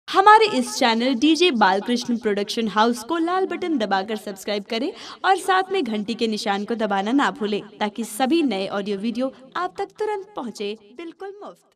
हमारे इस channel DJ Balkrishna production house को लाल बटन दबाकर सब्सक्राइब करें और साथ में घंटी के निशान को दबाना ना भूलें ताकि सभी नए ऑडियो वीडियो आप तक तुरंत पहुंचे, बिल्कुल मुफ्त।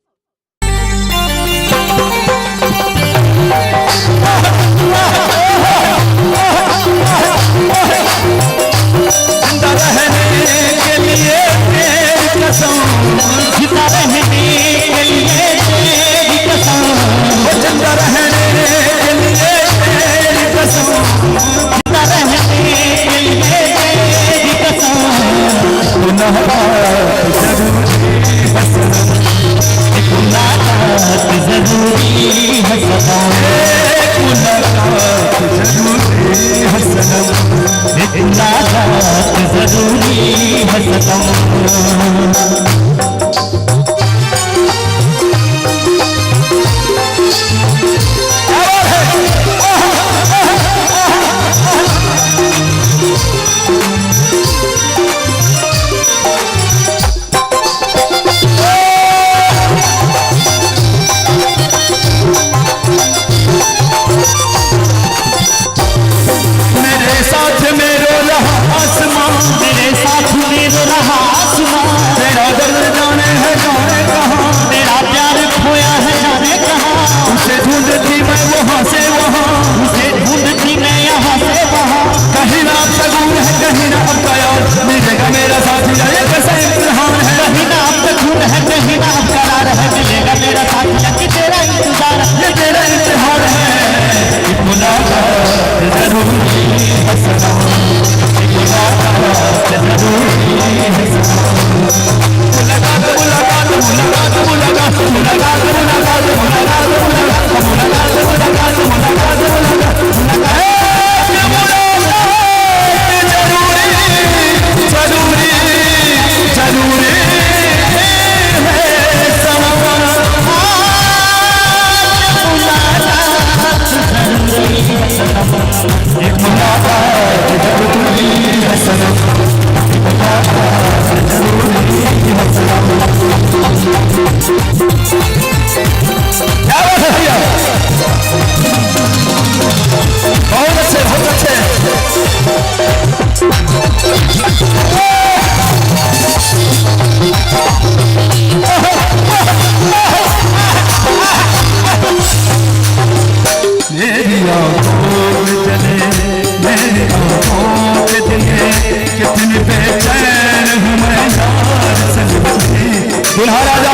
दुल्हा राजा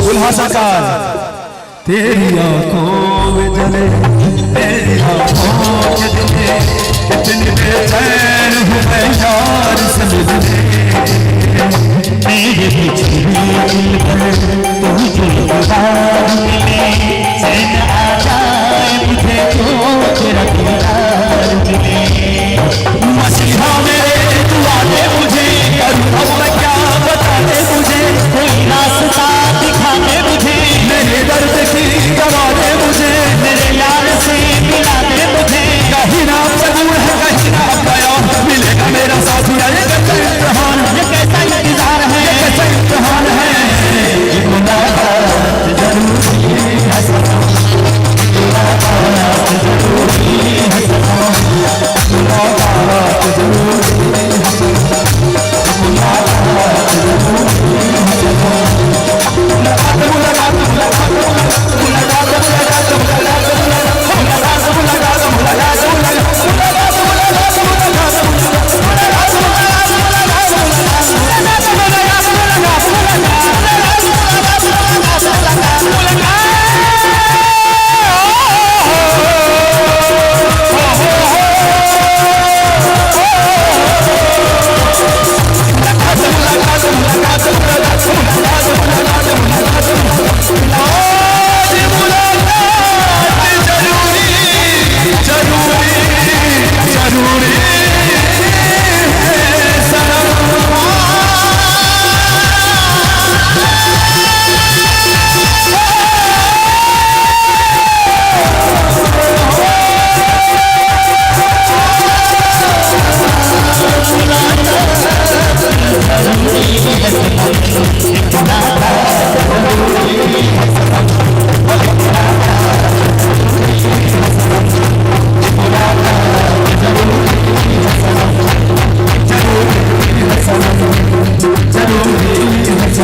दुल्हा सरकार तेरी आंखों में जले तेरी आंखों के दिले कितने बेचैन हूँ मैं यार समझ ले मेरे पीछे दिल पर तुझे दीवार मिले चैन आ जाए मुझे तो तेरा दीदार मिले मसीहा मेरे दुआ दे मुझे करूँ अब मैं क्या बता दे मुझे कोई रास्ता दिखा दे मुझे मेरे दर्द की दवा दे मुझे मेरे यार से मिला दे मुझे कहीं ना जरूर है कहीं ना गया मिलेगा मेरा साथी ये कैसा इम्तिहान ये कैसा इंतजार है ये कैसा इम्तिहान है ये मुलाकात जरूरी है।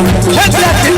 है